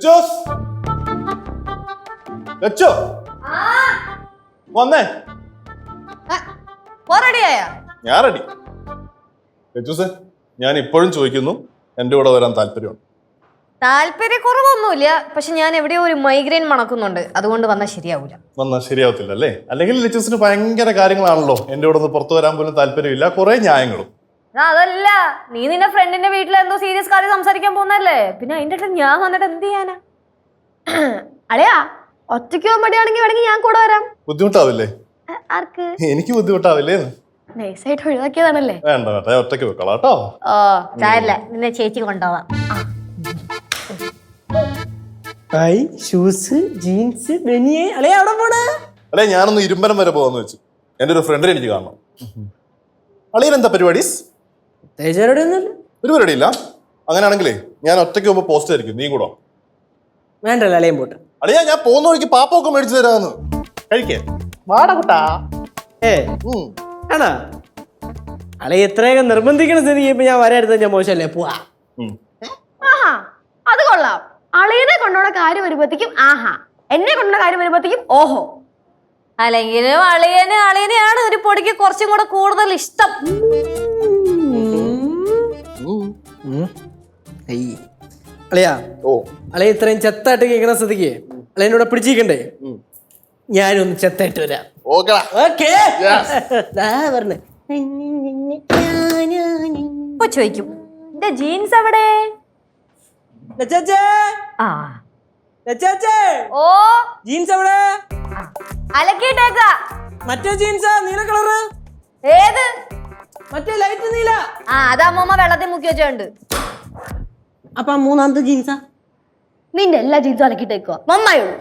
ജോസ് ലച്ചോ വന്നേ. ഞാൻ റെഡി. ലച്ചൂസേ, ഞാൻ ഇപ്പോഴും ചോദിക്കുന്നു, എന്റെ കൂടെ വരാൻ താല്പര്യമുണ്ട്? താല്പര്യക്കുറവൊന്നുമില്ല, പക്ഷെ ഞാൻ എവിടെയോ ഒരു മൈഗ്രെയിൻ മണക്കുന്നുണ്ട്, അതുകൊണ്ട് വന്നാൽ ശരിയാവൂല. വന്നാൽ ശരിയാവത്തില്ല അല്ലേ? അല്ലെങ്കിൽ ലച്ചൂസിന് ഭയങ്കര കാര്യങ്ങളാണല്ലോ. എന്റെ കൂടെ ഒന്ന് പുറത്തു വരാൻ പോലും താല്പര്യമില്ല, കുറെ ന്യായങ്ങളും. അതല്ല, നീ നിന്റെ ഫ്രണ്ടിന്റെ വീട്ടിൽ എന്തോ സീരിയസ് കാര്യം സംസാരിക്കാൻ പോകുന്നല്ലേ, പിന്നെ അതിന്റെ അടുത്ത് ഞാൻ വന്നിട്ട് എന്ത് ചെയ്യാനാ? അളയാ, ഒറ്റയ്ക്കോ മടിയാണെങ്കിൽ വേണമെങ്കിൽ ഞാൻ കൂടെ വരാം. ബുദ്ധിമുട്ടാവില്ലേ? ആർക്ക്? എനിക്ക് ബുദ്ധിമുട്ടാവില്ലേ? നൈസായിട്ട് ഒഴിവാക്കിയതാണല്ലേ. വേണ്ട വേണ്ട, ഒറ്റയ്ക്ക് വെക്കളാം കേട്ടോ. ഓ ചാരില്ല, നിന്നെ ചേച്ചി കൊണ്ടുപോവാം. ഷൂസ് ജീൻസ് ബനിയൻ. അളയാ അവിടെ പോണേ? അല്ലേ, ഞാനൊന്ന് ഇരുമ്പനം വരെ പോവാന്ന് വെച്ചു. എന്റെ ഒരു ഫ്രണ്ടിനെ എനിക്ക് കാണണം. അളിയൻ എന്താ പരിപാടീസ്? ഒരു പരിപാടിയില്ല. അങ്ങനെയാണെങ്കിലേ ഞാൻ ഒറ്റയ്ക്ക് പോകുമ്പോ പോസ്റ്റ് ആയിരിക്കും, നീ കൂടെ വേണ്ടല്ലോ. അളയും പോട്ട്. അളിയാ, ഞാൻ പോകുന്ന വഴിക്ക് പാപ്പൊക്കെ മേടിച്ചു തരാന്ന്. കഴിക്കേ വാടകൂട്ടാ. ആണോ? അളയെ എത്രയൊക്കെ നിർബന്ധിക്കണ സ്ഥിതിക്ക് ഇപ്പൊ ഞാൻ വരായിരുന്ന ഞാൻ മോശമല്ലേ? പോവാ. അത് കൊള്ളാം. അളിയനെ കൊണ്ടുള്ള കാര്യം വരുമ്പോഴത്തേക്കും ആഹാ, എന്നെ കൊണ്ടുള്ള കാര്യം വരുമ്പോഴത്തേക്കും ഓഹോ. അല്ലെങ്കിലും അളിയനെയാണ് ഒരു പൊടിക്ക് കുറച്ചും കൂടെ കൂടുതൽ ഇഷ്ടം. അളിയാ, അളയ ഇത്രയും ചെത്തായിട്ട് കേൾക്കണ സ്ഥിതിക്ക് അളയനോടെ പിടിച്ചിരിക്കണ്ടേ? ഞാനൊന്ന് ചെത്തായിട്ട് വരാം. ഇപ്പൊ ചോദിക്കും, എന്റെ ജീൻസ് എവിടെ? ഓ ജീൻസ് എവിടെ? അലക്കിട്ടേക്ക. മറ്റേ ജീൻസാ നീല കളറ്? ഏത്? മറ്റേ ലൈറ്റ് നീല. അത് അമ്മൂമ്മ വെള്ളത്തിൽ മുക്കി വെച്ചുണ്ട്. അപ്പൊ മൂന്നാമത്തെ ജീൻസാ? നിന്റെ എല്ലാ ജീൻസും അലക്കിട്ടേക്കോ? നന്നായുള്ളൂ.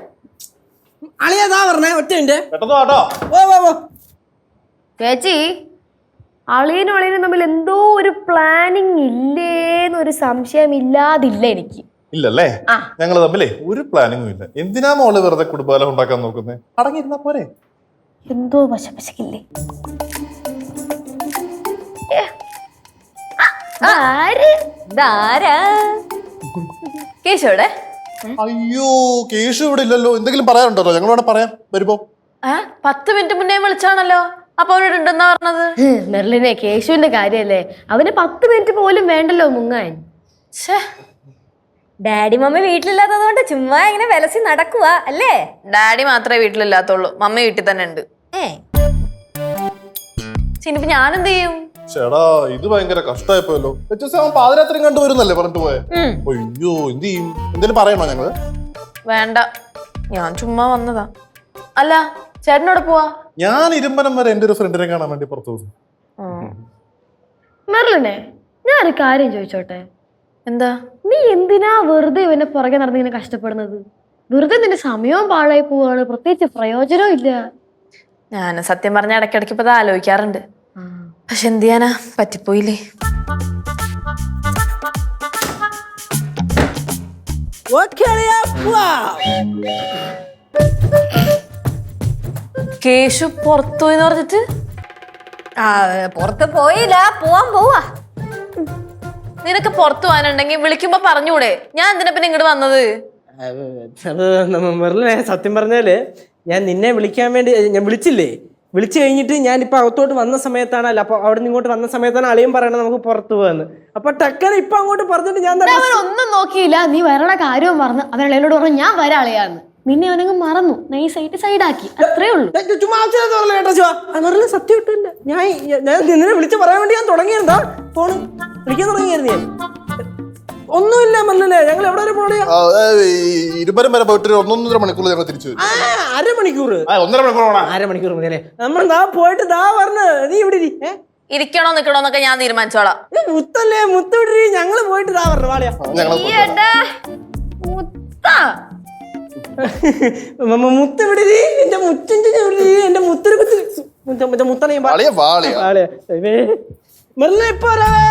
അളിയതാ പറഞ്ഞേ, ഒറ്റ ചേച്ചി, അളിയനും അളിയനും തമ്മിൽ എന്തോ ഒരു പ്ലാനിങ് ഇല്ലേന്നൊരു സംശയം ഇല്ലാതില്ല എനിക്ക്. ഇല്ലല്ലേ? ഞങ്ങൾ തമ്മിലേ ഒരു പ്ലാനിങ്ങും ഇല്ല. എന്തിനാ മോള് വെറുതെ കുടുംബകലം ഉണ്ടാക്കാൻ നോക്കുന്നേ? അടങ്ങിയിരുന്നാ പോരെ? എന്തോ വശപശക്കില്ലേ? കേശോടെ? അയ്യോ, കേശു ഇവിടെ ഇല്ലല്ലോ. എന്തെങ്കിലും പറയാനുണ്ടല്ലോ? ഞങ്ങൾ വേണം പറയാം വരുമ്പോ. 10 മിനിറ്റ് മുന്നേ വിളിച്ചാണല്ലോ. അപ്പൊ അവനോട് ഉണ്ടെന്നാ പറഞ്ഞത്. മെർലിനെ, കേശുവിന്റെ കാര്യല്ലേ, അവന് 10 മിനിറ്റ് പോലും വേണ്ടല്ലോ മുങ്ങാൻ. ഡാഡി മമ്മി വീട്ടിലില്ലാത്തത് കൊണ്ട് ചുമ്മാ ഇങ്ങനെ വിലസി നടക്കുക അല്ലേ? ഡാഡി മാത്രമേ വീട്ടിലില്ലാത്തുള്ളൂ, മമ്മി വീട്ടിൽ തന്നെ ഉണ്ട്. ഇനിയിപ്പോ ഞാനെന്ത് ചെയ്യും? ചേടാ, ഇത് ഭയങ്കര കഷ്ടമായിപ്പോയല്ലോ. അവൻ പാതിരാത്രി കണ്ടു വരുന്നല്ലേ പറഞ്ഞിട്ട് പോയെ? അയ്യോ, എന്ത് ചെയ്യും? എന്തേലും പറയണോ ഞങ്ങള്? വേണ്ട, ഞാൻ ചുമ്മാ വന്നതാ. അല്ല, ചേട്ടനോട് പോവാ? ഞാൻ ഇരുമ്പനം വരെ എന്റെ ഒരു ഫ്രണ്ടിനെ കാണാൻ വേണ്ടി പുറത്തു പോകും. മെർലിനെ, ഞാനൊരു കാര്യം ചോദിച്ചോട്ടെ? എന്താ? നീ എന്തിനാ വെറുതെ ഇവനെ പുറകെ നടന്നിങ്ങനെ കഷ്ടപ്പെടുന്നത്? വെറുതെ നിന്റെ സമയവും പാഴായി പോവാണ്, പ്രത്യേകിച്ച് പ്രയോജനവും ഇല്ല. ഞാൻ സത്യം പറഞ്ഞ ഇടയ്ക്കിടയ്ക്ക് ഇപ്പൊ ആലോചിക്കാറുണ്ട്. പക്ഷെ എന്ത് ചെയ്യാനാ, പറ്റിപ്പോയില്ലേ. കേശു പുറത്തുപോയിന്ന് പറഞ്ഞിട്ട്? പുറത്ത് പോയില്ല, പോവാൻ പോവാ. നിനക്ക് പുറത്തു പോകാനുണ്ടെങ്കിൽ വിളിക്കുമ്പോ പറഞ്ഞൂടെ? ഞാൻ എന്തിനാ പിന്നെ ഇങ്ങോട്ട് വന്നത്? മെർലിനെ, സത്യം പറഞ്ഞാല് ഞാൻ നിന്നെ വിളിക്കാൻ വേണ്ടി ഞാൻ വിളിച്ചില്ലേ? വിളിച്ചു കഴിഞ്ഞിട്ട് ഞാനിപ്പോ അകത്തോട്ട് വന്ന സമയത്താണ്, അല്ല അപ്പൊ അവിടെ നിന്ന് ഇങ്ങോട്ട് വന്ന സമയത്താണ് അളിയും പറയണത് നമുക്ക് പുറത്തു പോകാന്ന്. അപ്പൊ ടക്കന ഇപ്പൊ അങ്ങോട്ട് പറഞ്ഞിട്ട് ഞാൻ ഒന്നും നോക്കിയില്ല. നീ വരണ കാര്യവും മറന്ന് അവൻ അളിയോട് പറഞ്ഞു ഞാൻ വരാളിയാന്ന്. നിന്നെ അവനങ്ങ് മറന്നു, നൈസായിട്ട് സൈഡാക്കി, അത്രേ ഉള്ളൂ. സത്യം ഇട്ടില്ല. ഞാൻ നിന്നെ വിളിച്ച് പറയാൻ വേണ്ടി ഞാൻ തുടങ്ങിയെന്താ ഫോണ് വിളിക്കാൻ തുടങ്ങിയായിരുന്നു. ഞാൻ ഒന്നുമില്ല മല്ലല്ലേ, ഞങ്ങൾ എവിടെ വരെ പോണേ? ഇരുപരം വരെ പോയിട്ട് 1.5 മണിക്കൂർ ഞങ്ങൾ തിരിച്ചു വരും. അരമണിക്കൂർ? 1.5 മണിക്കൂർ. അരമണിക്കൂർ മതിയല്ലേ? നമ്മൾ പോയിട്ട് പറഞ്ഞ് നീ ഇവിടെ ഇരിക്കണോ നിക്കണോന്നൊക്കെ ഞാൻ തീരുമാനിച്ചോളാം. മുത്തല്ലേ, മുത്ത വിടരി. ഞങ്ങള് പോയിട്ട് പറഞ്ഞു വാളിയാ. മുത്ത് വിടരി, എന്റെ മുറ്റിന്റെ എന്റെ മുത്തനെ മെറിലെ ഇപ്പൊ വരാവേ.